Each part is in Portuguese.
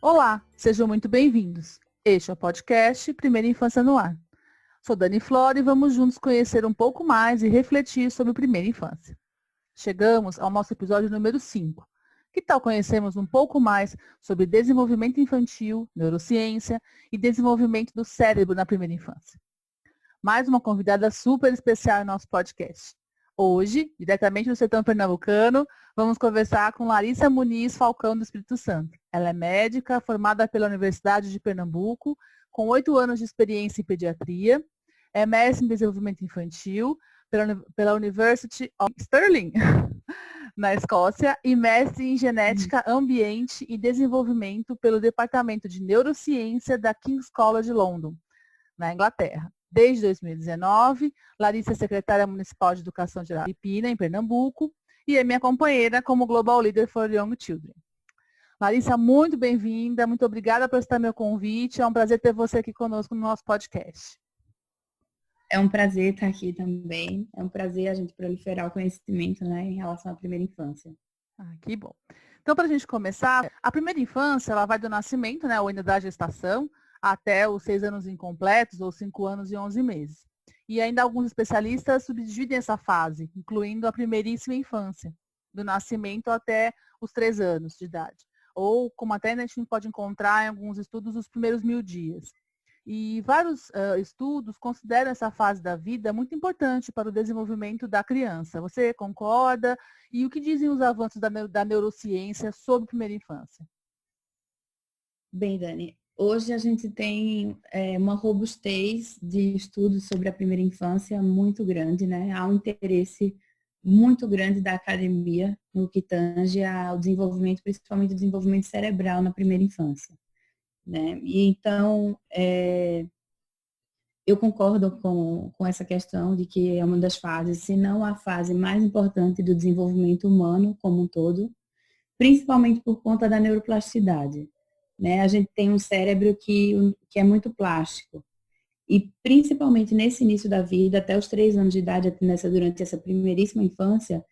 Olá, sejam muito bem-vindos. Este é o podcast Primeira Infância no Ar. Sou Dani Flora e vamos juntos conhecer um pouco mais e refletir sobre a primeira infância. Chegamos ao nosso episódio número 5. Que tal conhecermos um pouco mais sobre desenvolvimento infantil, neurociência e desenvolvimento do cérebro na primeira infância? Mais uma convidada super especial em nosso podcast. Hoje, diretamente do sertão pernambucano, vamos conversar com Larissa Muniz Falcão do Espírito Santo. Ela é médica, formada pela Universidade de Pernambuco, com 8 anos de experiência em pediatria, é mestre em desenvolvimento infantil pela University of Stirling, na Escócia, e mestre em genética, ambiente e desenvolvimento pelo Departamento de Neurociência da King's College London, na Inglaterra. Desde 2019, Larissa é secretária municipal de Educação de Arapina, em Pernambuco, e é minha companheira como Global Leader for Young Children. Larissa, muito bem-vinda, muito obrigada por aceitar meu convite, é um prazer ter você aqui conosco no nosso podcast. É um prazer estar aqui também, é um prazer a gente proliferar o conhecimento, né, em relação à primeira infância. Que bom. Então, para a gente começar, a primeira infância, ela vai do nascimento, né, ou ainda da gestação, até os 6 anos incompletos, ou 5 anos e 11 meses. E ainda alguns especialistas subdividem essa fase, incluindo a primeiríssima infância, do nascimento até os 3 anos de idade. Ou, como até a gente pode encontrar em alguns estudos, os primeiros 1000 dias. E vários estudos consideram essa fase da vida muito importante para o desenvolvimento da criança. Você concorda? E o que dizem os avanços da neurociência sobre a primeira infância? Bem, Dani, hoje a gente tem uma robustez de estudos sobre a primeira infância muito grande, né? Há um interesse muito grande da academia no que tange ao desenvolvimento, principalmente o desenvolvimento cerebral na primeira infância, né? E então, eu concordo com essa questão de que é uma das fases, se não a fase mais importante do desenvolvimento humano como um todo, principalmente por conta da neuroplasticidade, né? A gente tem um cérebro que é muito plástico. E principalmente nesse início da vida, até os 3 anos de idade, durante essa primeiríssima infância,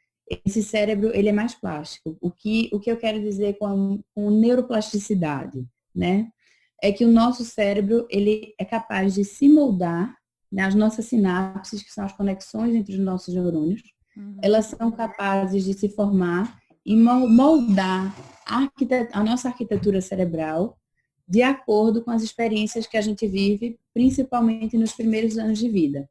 esse cérebro ele é mais plástico. O que eu quero dizer com neuroplasticidade, né? É que o nosso cérebro ele é capaz de se moldar, né? As nossas sinapses, que são as conexões entre os nossos neurônios, elas são capazes de se formar e moldar a nossa arquitetura cerebral de acordo com as experiências que a gente vive, principalmente nos primeiros anos de vida.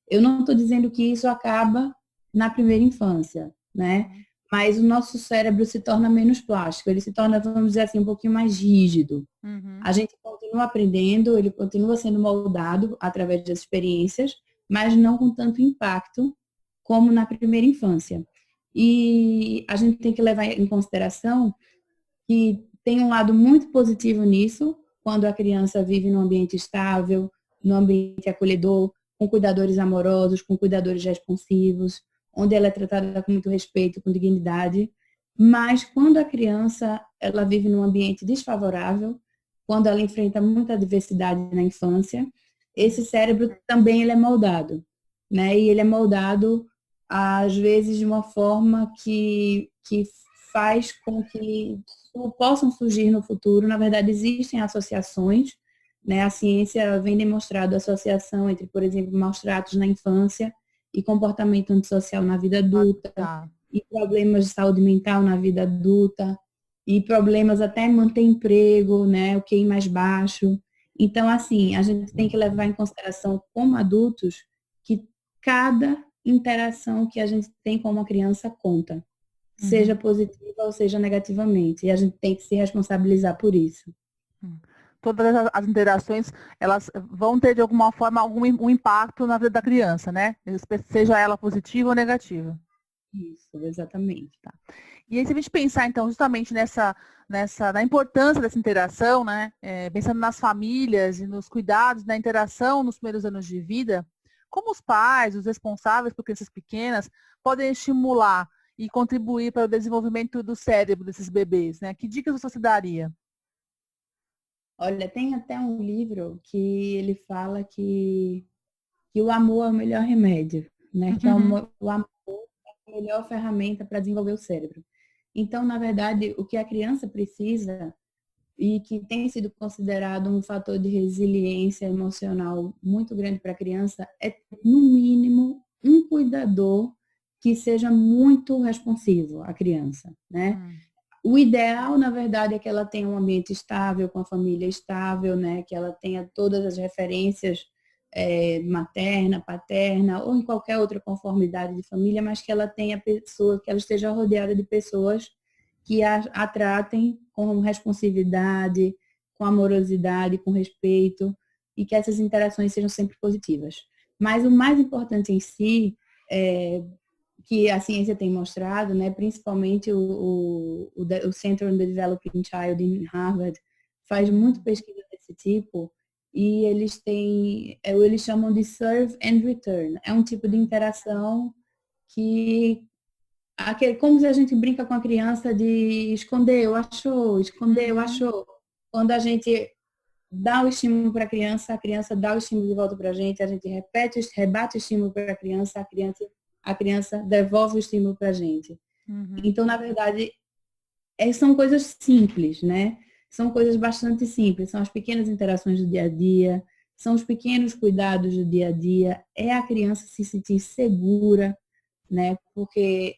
Eu não estou dizendo que isso acaba na primeira infância, né? Mas o nosso cérebro se torna menos plástico, ele se torna, vamos dizer assim, um pouquinho mais rígido. A gente continua aprendendo, ele continua sendo moldado através das experiências, mas não com tanto impacto como na primeira infância. E a gente tem que levar em consideração que tem um lado muito positivo nisso, quando a criança vive num ambiente estável, num ambiente acolhedor, com cuidadores amorosos, com cuidadores responsivos, onde ela é tratada com muito respeito, com dignidade. Mas quando a criança ela vive num ambiente desfavorável, quando ela enfrenta muita adversidade na infância, esse cérebro também ele é moldado, né? E ele é moldado às vezes de uma forma que faz com que possam surgir no futuro. Na verdade, existem associações, né? A ciência vem demonstrando associação entre, por exemplo, maus tratos na infância e comportamento antissocial na vida adulta, e problemas de saúde mental na vida adulta, e problemas até em manter emprego, né? O QI mais baixo. Então, assim, a gente tem que levar em consideração, como adultos, que cada interação que a gente tem com uma criança conta, seja positiva ou seja negativamente, e a gente tem que se responsabilizar por isso. Todas as interações, elas vão ter de alguma forma um impacto na vida da criança, né? Seja ela positiva ou negativa. Isso, exatamente. Tá. E aí, se a gente pensar, então, justamente na importância dessa interação, né? Pensando nas famílias e nos cuidados da interação nos primeiros anos de vida, como os pais, os responsáveis por crianças pequenas, podem estimular e contribuir para o desenvolvimento do cérebro desses bebês, né? Que dicas você daria? Olha, tem até um livro que ele fala que o amor é o melhor remédio, né? Que o amor é a melhor ferramenta para desenvolver o cérebro. Então, na verdade, o que a criança precisa e que tem sido considerado um fator de resiliência emocional muito grande para a criança é, no mínimo, um cuidador que seja muito responsivo à criança, né? O ideal, na verdade, é que ela tenha um ambiente estável, com a família estável, né? Que ela tenha todas as referências materna, paterna ou em qualquer outra conformidade de família, mas que ela tenha pessoas, que ela esteja rodeada de pessoas que a tratem com responsividade, com amorosidade, com respeito e que essas interações sejam sempre positivas. Mas o mais importante em si que a ciência tem mostrado, né, principalmente o Center on the Developing Child em Harvard faz muito pesquisa desse tipo e eles chamam de serve and return. É um tipo de interação que como se a gente brinca com a criança de escondeu, achou, escondeu, achou. Quando a gente dá o estímulo para a criança dá o estímulo de volta para a gente rebate o estímulo para a criança devolve o estímulo para a gente. Então, na verdade, são coisas simples, né? São coisas bastante simples, são as pequenas interações do dia a dia, são os pequenos cuidados do dia a dia, é a criança se sentir segura, né? Porque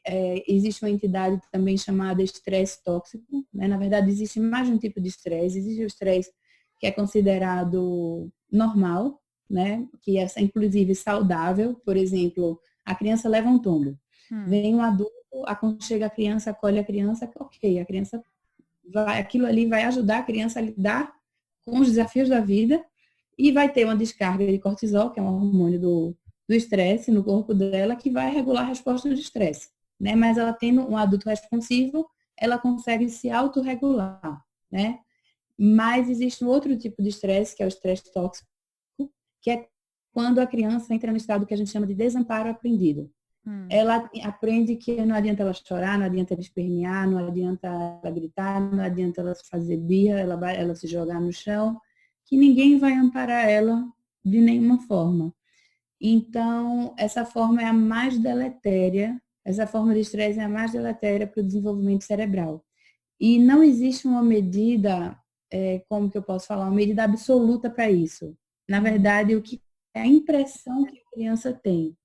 existe uma entidade também chamada estresse tóxico, né? Na verdade, existe mais de um tipo de estresse, existe o estresse que é considerado normal, né? Que é inclusive saudável, por exemplo, a criança leva um tombo, vem um adulto, aconchega a criança, acolhe a criança, ok, a criança aquilo ali vai ajudar a criança a lidar com os desafios da vida e vai ter uma descarga de cortisol, que é um hormônio do estresse no corpo dela, que vai regular a resposta do estresse, né? Mas ela tendo um adulto responsivo, ela consegue se autorregular, né? Mas existe um outro tipo de estresse, que é o estresse tóxico, que é quando a criança entra no estado que a gente chama de desamparo aprendido. Ela aprende que não adianta ela chorar, não adianta ela espernear, não adianta ela gritar, não adianta ela fazer birra, ela se jogar no chão, que ninguém vai amparar ela de nenhuma forma. Então, essa forma é a mais deletéria, essa forma de estresse é a mais deletéria para o desenvolvimento cerebral. E não existe uma medida, como que eu posso falar, uma medida absoluta para isso. Na verdade, o que é a impressão que a criança tem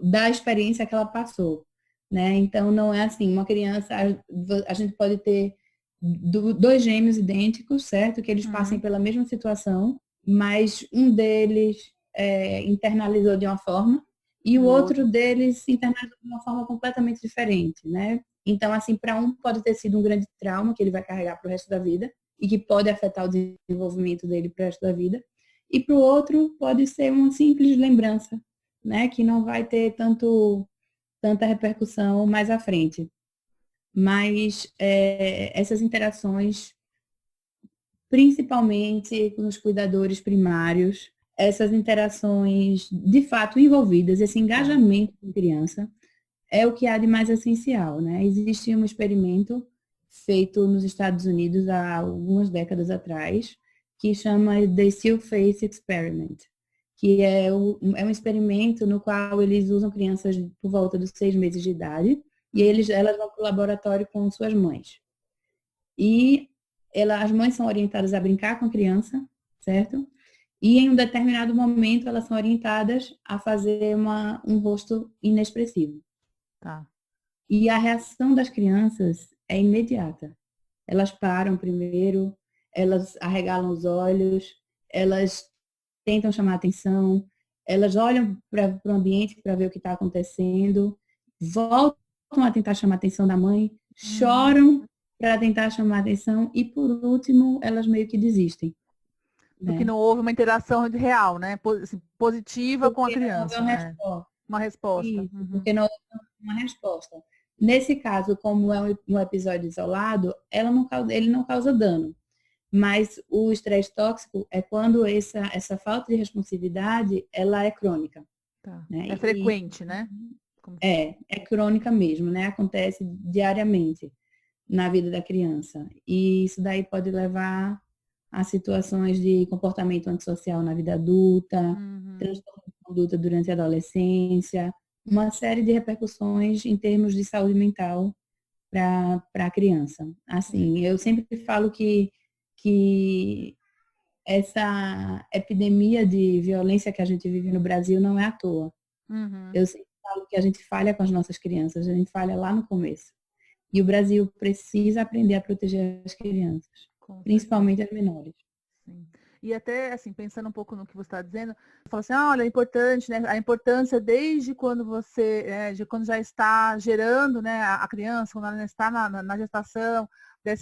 da experiência que ela passou, né? Então, não é assim, uma criança, a gente pode ter dois gêmeos idênticos, certo? Que eles passem pela mesma situação, mas um deles internalizou de uma forma e o outro deles internalizou de uma forma completamente diferente, né? Então, assim, para um pode ter sido um grande trauma que ele vai carregar para o resto da vida e que pode afetar o desenvolvimento dele para o resto da vida. E para o outro pode ser uma simples lembrança, né? Que não vai ter tanta repercussão mais à frente. Mas essas interações, principalmente com os cuidadores primários, essas interações de fato envolvidas, esse engajamento com a criança, é o que há de mais essencial, né? Existe um experimento feito nos Estados Unidos há algumas décadas atrás, que chama The Still Face Experiment, que é um experimento no qual eles usam crianças por volta dos 6 meses de idade e elas vão para o laboratório com suas mães. E as mães são orientadas a brincar com a criança, certo? E em um determinado momento elas são orientadas a fazer um rosto inexpressivo. Tá. E a reação das crianças é imediata. Elas param primeiro, elas arregalam os olhos, elas tentam chamar atenção, elas olham para o ambiente para ver o que está acontecendo, voltam a tentar chamar a atenção da mãe, choram para tentar chamar a atenção e, por último, elas meio que desistem. Porque não houve uma interação real, né? Positiva com a criança. Não houve uma resposta. Uma resposta. Isso, porque não houve uma resposta. Nesse caso, como é um episódio isolado, ele não causa dano. Mas o estresse tóxico é quando essa falta de responsividade, ela é crônica. Tá. Né? É frequente, né? É crônica mesmo, né? Acontece diariamente na vida da criança. E isso daí pode levar a situações de comportamento antissocial na vida adulta, transtorno de conduta durante a adolescência, uma série de repercussões em termos de saúde mental para a criança. Assim, eu sempre falo que essa epidemia de violência que a gente vive no Brasil não é à toa. Uhum. Eu sempre falo que a gente falha com as nossas crianças, a gente falha lá no começo. E o Brasil precisa aprender a proteger as crianças, Com certeza. principalmente as menores. Sim. E até, assim, pensando um pouco no que você está dizendo, você fala assim, olha, é importante, né? A importância desde quando você, de quando já está gerando, né, a criança, quando ela está na gestação,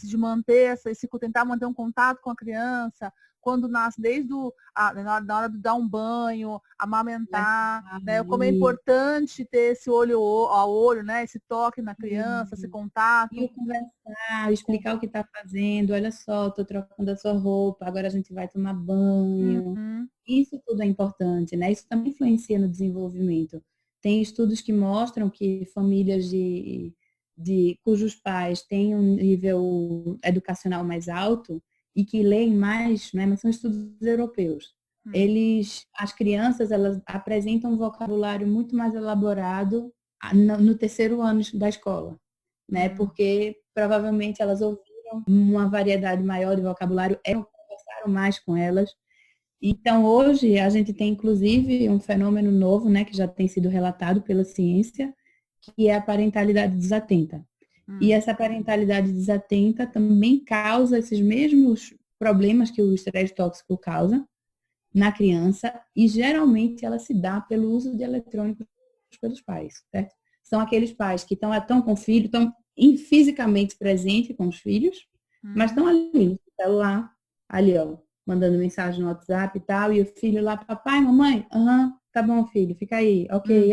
de manter tentar manter um contato com a criança, quando nasce, desde na hora de dar um banho, amamentar, né? Como é importante ter esse olho a olho, né? Esse toque na criança, esse E contato. o conversar, explicar o que está fazendo, olha só, estou trocando a sua roupa, agora a gente vai tomar banho. Uhum. Isso tudo é importante, né? Isso também influencia no desenvolvimento. Tem estudos que mostram que famílias cujos pais têm um nível educacional mais alto e que leem mais, né? Mas são estudos europeus. As crianças, elas apresentam um vocabulário muito mais elaborado no terceiro ano da escola, né? Porque provavelmente elas ouviram uma variedade maior de vocabulário, conversaram mais com elas. Então, hoje, a gente tem, inclusive, um fenômeno novo, né, que já tem sido relatado pela ciência, que é a parentalidade desatenta. E essa parentalidade desatenta também causa esses mesmos problemas que o estresse tóxico causa na criança, e geralmente ela se dá pelo uso de eletrônicos pelos pais, certo? São aqueles pais que estão com o filho, estão fisicamente presentes com os filhos, mas estão ali no celular, ali, ó, mandando mensagem no WhatsApp e tal, e o filho lá, papai, mamãe, tá bom, filho, fica aí, ok,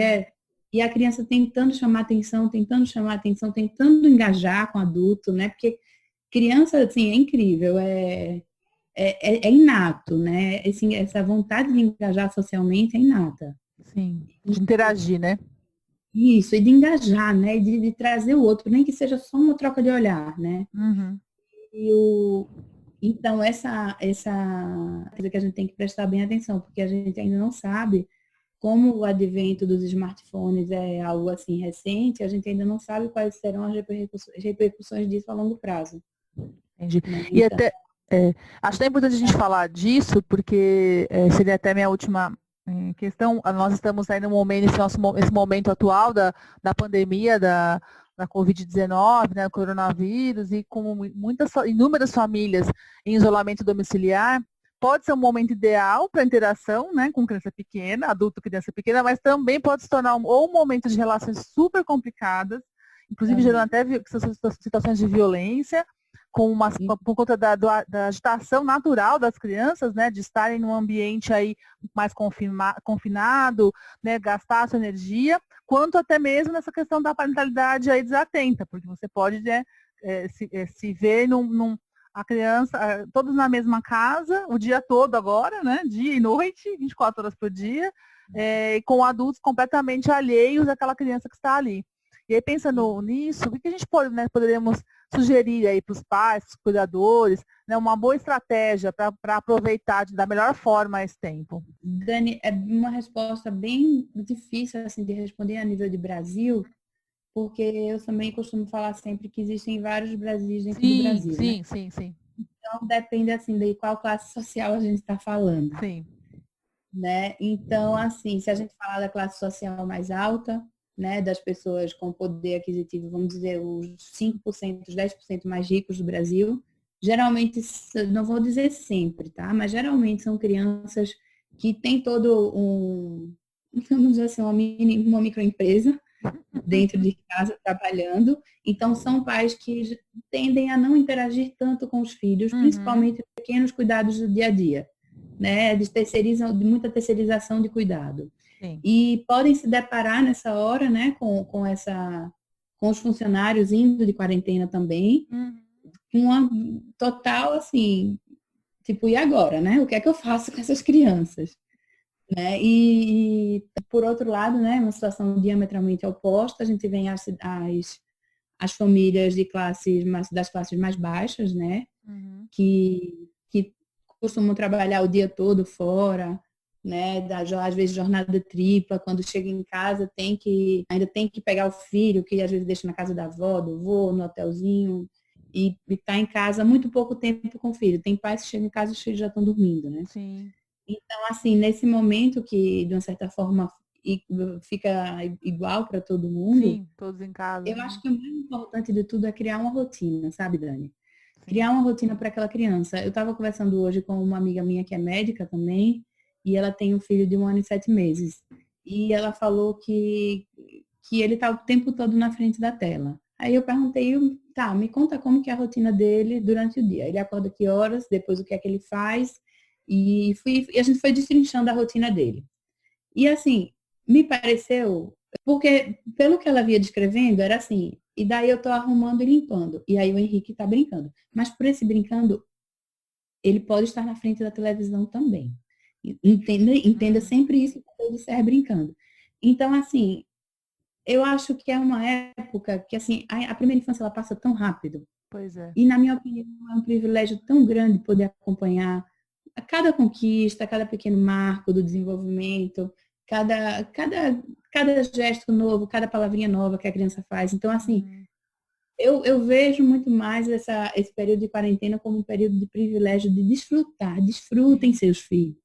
E a criança tentando chamar atenção, tentando engajar com o adulto, né? Porque criança, assim, é incrível, é inato, né? Assim, essa vontade de engajar socialmente é inata. Sim, de interagir, né? Isso, e de engajar, né? De trazer o outro, nem que seja só uma troca de olhar, né? Uhum. E então, essa coisa que a gente tem que prestar bem atenção, porque a gente ainda não sabe como o advento dos smartphones é algo assim recente, a gente ainda não sabe quais serão as repercussões disso a longo prazo. Entendi. Né? E Então, até, acho até importante a gente falar disso, porque seria até minha última questão. Nós estamos aí no momento, esse momento atual da pandemia, da Covid-19, né, do coronavírus, e com inúmeras famílias em isolamento domiciliar, pode ser um momento ideal para interação, né, com criança pequena, adulto, criança pequena, mas também pode se tornar ou um momento de relações super complicadas, inclusive gerando até situações de violência, por conta da agitação natural das crianças, né, de estarem num ambiente aí mais confinado, né, gastar a sua energia, quanto até mesmo nessa questão da parentalidade aí desatenta, porque você pode, né, se ver a criança, todos na mesma casa, o dia todo agora, né, dia e noite, 24 horas por dia, com adultos completamente alheios àquela criança que está ali. E aí, pensando nisso, o que a gente poderíamos sugerir aí para os pais, para os cuidadores, né, uma boa estratégia para aproveitar da melhor forma esse tempo? Dani, é uma resposta bem difícil assim, de responder a nível de Brasil, porque eu também costumo falar sempre que existem vários Brasis dentro do Brasil, né? Sim. Então, depende, assim, de qual classe social a gente está falando, Sim. né? Então, assim, se a gente falar da classe social mais alta, né, das pessoas com poder aquisitivo, vamos dizer, os 5%, os 10% mais ricos do Brasil, geralmente, não vou dizer sempre, tá? Mas geralmente são crianças que têm todo vamos dizer assim, uma microempresa dentro de casa trabalhando. Então, são pais que tendem a não interagir tanto com os filhos, principalmente pequenos cuidados do dia a dia, né? Eles terceirizam, muita terceirização de cuidado. Sim. E podem se deparar nessa hora, né, com os funcionários indo de quarentena também, com uma total, assim, tipo, e agora, né? O que é que eu faço com essas crianças? Né? E por outro lado, né, uma situação diametralmente oposta, a gente vem as famílias das classes mais baixas, né, que costumam trabalhar o dia todo fora, né? Às vezes jornada tripla, quando chega em casa ainda tem que pegar o filho, que às vezes deixa na casa da avó, do avô, no hotelzinho, e tá em casa muito pouco tempo com o filho. Tem pais que chegam em casa e os filhos já estão dormindo, né? Sim. Então, assim, nesse momento que, de uma certa forma, fica igual para todo mundo, Sim, todos em casa. eu acho que o mais importante de tudo é criar uma rotina, sabe, Dani? Sim. Criar uma rotina para aquela criança. Eu estava conversando hoje com uma amiga minha que é médica também, e ela tem um filho de 1 ano e 7 meses. E ela falou que ele está o tempo todo na frente da tela. Aí eu perguntei, tá, me conta como que é a rotina dele durante o dia. Ele acorda que horas, depois o que é que ele faz, e a gente foi destrinchando a rotina dele. E assim, me pareceu, porque pelo que ela via descrevendo, era assim, e daí eu tô arrumando e limpando, e aí o Henrique tá brincando. Mas por esse brincando, ele pode estar na frente da televisão também. Entenda sempre isso quando eu disser brincando. Então, assim, eu acho que é uma época que, assim, a primeira infância ela passa tão rápido. Pois é. E, na minha opinião, é um privilégio tão grande poder acompanhar a cada conquista, cada pequeno marco do desenvolvimento, cada gesto novo, cada palavrinha nova que a criança faz. Então, assim, eu vejo muito mais esse período de quarentena como um período de privilégio de desfrutar. Desfrutem seus filhos.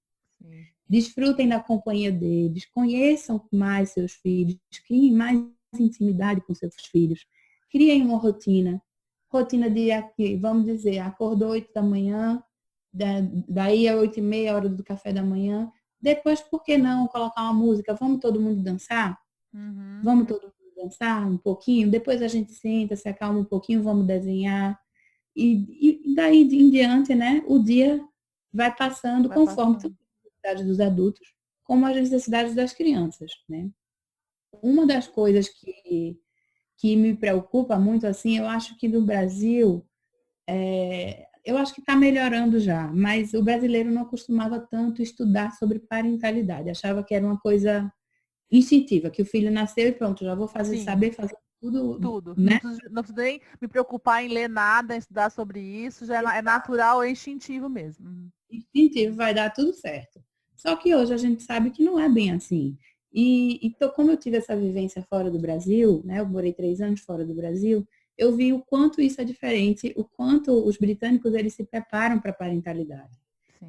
Sim. Desfrutem da companhia deles. Conheçam mais seus filhos. Criem mais intimidade com seus filhos. Criem uma rotina. Rotina de, vamos dizer, acordou 8 da manhã, daí a 8h30, hora do café da manhã. Depois, por que não colocar uma música? Vamos todo mundo dançar? Vamos todo mundo dançar um pouquinho? Depois a gente senta, se acalma um pouquinho, vamos desenhar. E daí em diante, né, o dia vai passando conforme tanto as necessidades dos adultos como as necessidades das crianças, né? Uma das coisas que me preocupa muito, assim, eu acho que no Brasil, eu acho que está melhorando já, mas o brasileiro não costumava tanto estudar sobre parentalidade, achava que era uma coisa instintiva, que o filho nasceu e pronto, já vou saber fazer Tudo. né? Não preciso nem me preocupar em ler nada, em estudar sobre isso, já é natural, é instintivo mesmo. Instintivo, vai dar tudo certo. Só que hoje a gente sabe que não é bem assim. Então, como eu tive essa vivência fora do Brasil, né, eu morei 3 anos fora do Brasil, eu vi o quanto isso é diferente, o quanto os britânicos eles se preparam para a parentalidade,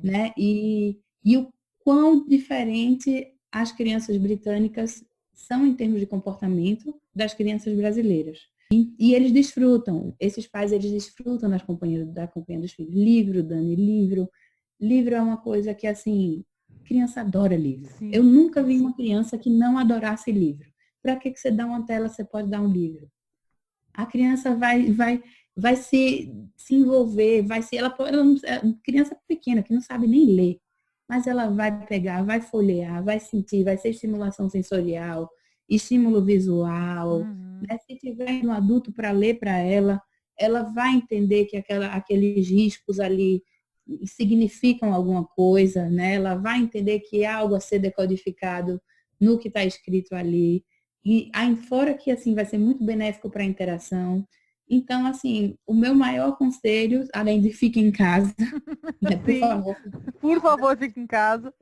né? E o quão diferente as crianças britânicas são em termos de comportamento das crianças brasileiras. E eles desfrutam, esses pais eles desfrutam da companhia dos filhos. Livro, Dani, livro. Livro é uma coisa que, assim, criança adora livro. Sim. Eu nunca vi uma criança que não adorasse livro. Para que você dá uma tela, você pode dar um livro? A criança vai se envolver, criança pequena que não sabe nem ler, mas ela vai pegar, vai folhear, vai sentir, vai ser estimulação sensorial, estímulo visual, né? Se tiver um adulto para ler para ela vai entender que aqueles riscos ali significam alguma coisa, né? Ela vai entender que há algo a ser decodificado no que está escrito ali. E aí fora que assim vai ser muito benéfico para a interação. Então, assim, o meu maior conselho, além de fique em casa, né, por favor, fique em casa.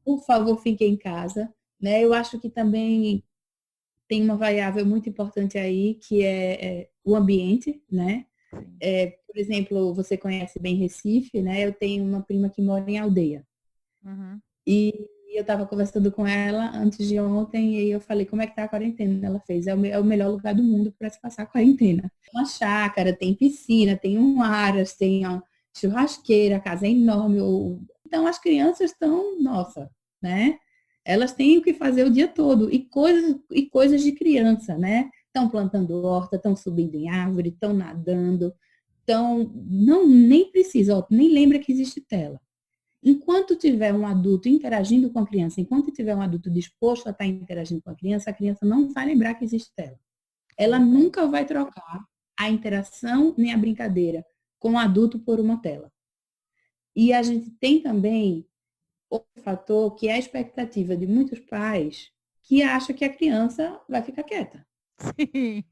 Por favor, fique em casa, né? Eu acho que também tem uma variável muito importante aí, que é o ambiente, né? Por exemplo, você conhece bem Recife, né? Eu tenho uma prima que mora em Aldeia. E eu estava conversando com ela antes de ontem e eu falei, como é que tá a quarentena? Ela fez, é o melhor lugar do mundo para se passar a quarentena. Tem uma chácara, tem piscina, tem um aras, tem uma churrasqueira, a casa é enorme. Então as crianças estão, nossa, né? Elas têm o que fazer o dia todo. E coisas de criança, né? Estão plantando horta, estão subindo em árvore, estão nadando, nem precisa, ó, nem lembra que existe tela. Enquanto tiver um adulto interagindo com a criança, enquanto tiver um adulto disposto a estar interagindo com a criança não vai lembrar que existe tela. Ela nunca vai trocar a interação nem a brincadeira com o adulto por uma tela. E a gente tem também outro fator que é a expectativa de muitos pais que acham que a criança vai ficar quieta. Sim.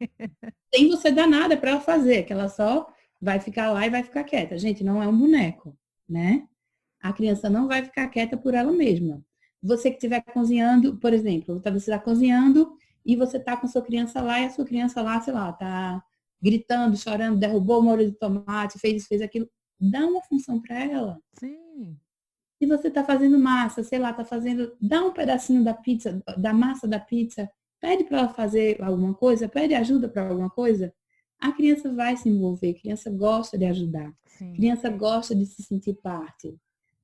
Sem você dar nada para ela fazer, que ela só vai ficar lá e vai ficar quieta. Gente, não é um boneco, né? A criança não vai ficar quieta por ela mesma. Você que estiver cozinhando, por exemplo, você está cozinhando e você está com sua criança lá e a sua criança lá, sei lá, está gritando, chorando, derrubou o molho de tomate, fez isso, fez aquilo. Dá uma função para ela. Sim. Se você está fazendo massa, sei lá, está fazendo, dá um pedacinho da pizza, da massa da pizza, pede para ela fazer alguma coisa, pede ajuda para alguma coisa, a criança vai se envolver, a criança gosta de ajudar, a Sim. criança gosta de se sentir parte,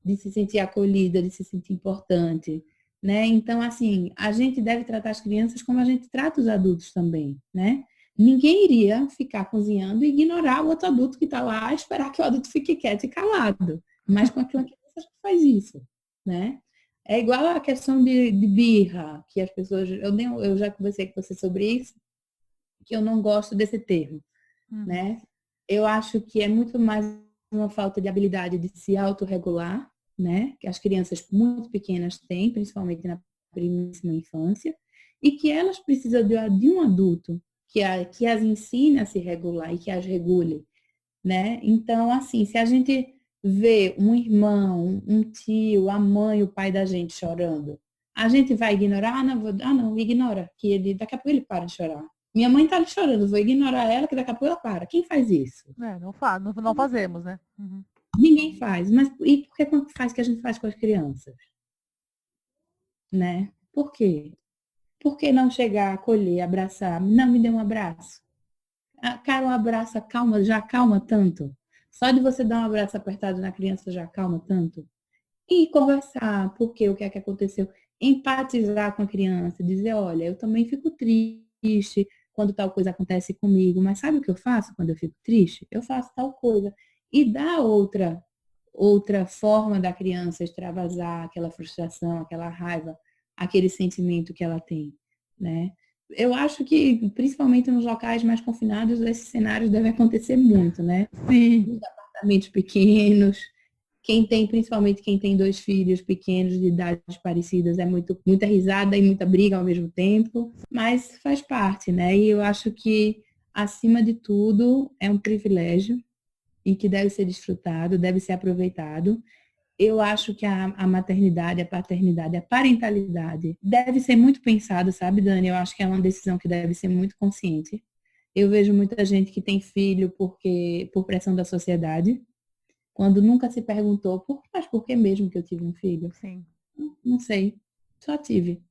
de se sentir acolhida, de se sentir importante, né? Então, assim, a gente deve tratar as crianças como a gente trata os adultos também, né? Ninguém iria ficar cozinhando e ignorar o outro adulto que está lá, esperar que o adulto fique quieto e calado. Mas com aquela criança a gente faz isso, né? É igual a questão de birra, que as pessoas. Eu já conversei com você sobre isso, que eu não gosto desse termo, né? Eu acho que é muito mais uma falta de habilidade de se autorregular, né? Que as crianças muito pequenas têm, principalmente na primeiríssima infância, e que elas precisam de um adulto que as ensine a se regular e que as regule, né? Então, assim, se a gente vê um irmão, um tio, a mãe, o pai da gente chorando, a gente vai ignorar? Não, ignora, que ele, daqui a pouco ele para de chorar. Minha mãe tá ali chorando, vou ignorar ela, que daqui a pouco ela para. Quem faz isso? Não fazemos, né? Ninguém faz. Mas e por que quando faz que a gente faz com as crianças? Né? Por quê? Por que não chegar, acolher, abraçar? Não, me dê um abraço. Cara, um abraço acalma, já acalma tanto. Só de você dar um abraço apertado na criança já acalma tanto. E conversar, porque o que é que aconteceu? Empatizar com a criança, dizer, olha, eu também fico triste quando tal coisa acontece comigo, mas sabe o que eu faço quando eu fico triste? Eu faço tal coisa. E dar outra forma da criança extravasar aquela frustração, aquela raiva, aquele sentimento que ela tem, né? Eu acho que, principalmente nos locais mais confinados, esses cenários devem acontecer muito, né? Sim. Nos apartamentos pequenos, principalmente quem tem dois filhos pequenos de idades parecidas, é muita risada e muita briga ao mesmo tempo, mas faz parte, né? E eu acho que, acima de tudo, é um privilégio e que deve ser desfrutado, deve ser aproveitado. Eu acho que a maternidade, a paternidade, a parentalidade deve ser muito pensado, sabe, Dani? Eu acho que é uma decisão que deve ser muito consciente. Eu vejo muita gente que tem filho por pressão da sociedade, quando nunca se perguntou, mas por que mesmo que eu tive um filho? Sim. Não sei, só tive.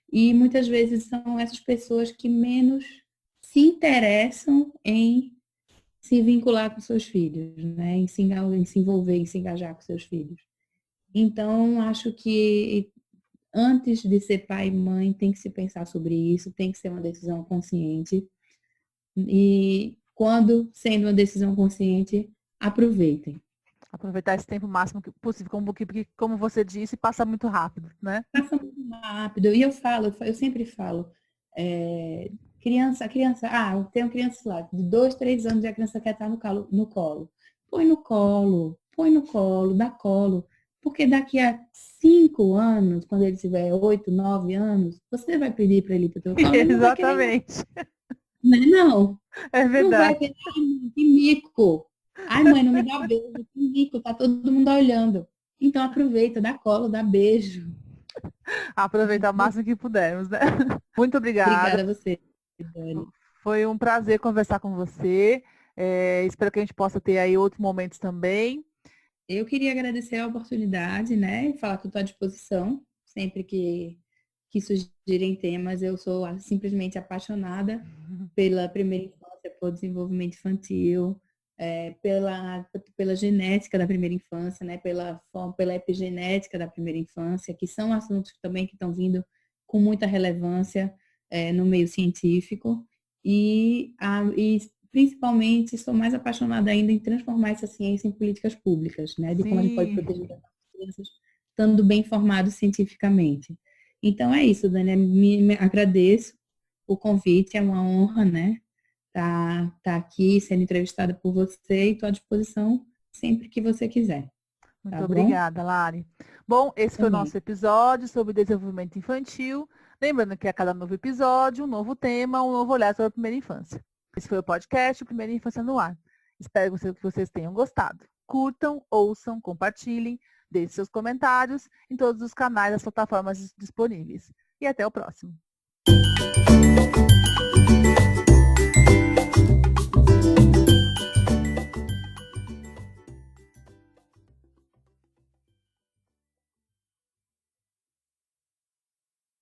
E muitas vezes são essas pessoas que menos se interessam em se vincular com seus filhos, né? Em se envolver, em se engajar com seus filhos. Então, acho que antes de ser pai e mãe, tem que se pensar sobre isso, tem que ser uma decisão consciente. E quando sendo uma decisão consciente, aproveitem. Aproveitar esse tempo máximo possível, porque, como você disse, passa muito rápido, né? Passa muito rápido. E eu sempre falo, criança, eu tenho criança lá, de 2, 3 anos e a criança quer estar no colo. Põe no colo, dá colo. Porque daqui a 5 anos, quando ele tiver 8, 9 anos, você vai pedir para ele ir para o teu colo, ele não vai querer. Exatamente. Não. É Não vai verdade. querer, que mico. Ai, mãe, não me dá beijo, que mico, tá todo mundo olhando. Então aproveita, dá colo, dá beijo. Aproveitar o máximo que pudermos, né? Muito obrigada. Obrigada a você, Dani. Foi um prazer conversar com você. Espero que a gente possa ter aí outros momentos também. Eu queria agradecer a oportunidade, né? E falar que eu estou à disposição, sempre que surgirem temas. Eu sou simplesmente apaixonada pela primeira infância, pelo desenvolvimento infantil, pela genética da primeira infância, né? Pela epigenética da primeira infância, que são assuntos também que estão vindo com muita relevância no meio científico. E principalmente, estou mais apaixonada ainda em transformar essa ciência em políticas públicas, né? De como a gente pode Sim. proteger as crianças estando bem informados cientificamente. Então é isso, Dani. Me agradeço o convite, é uma honra, né? Tá aqui sendo entrevistada por você e estou à disposição sempre que você quiser. Muito Tá bom? obrigada, Lari. Bom, esse foi o Também. nosso episódio sobre desenvolvimento infantil. Lembrando que a cada novo episódio, um novo tema, um novo olhar sobre a primeira infância. Esse foi o podcast Primeira Infância no Ar. Espero que vocês tenham gostado. Curtam, ouçam, compartilhem. Deixe seus comentários em todos os canais das plataformas disponíveis. E até o próximo.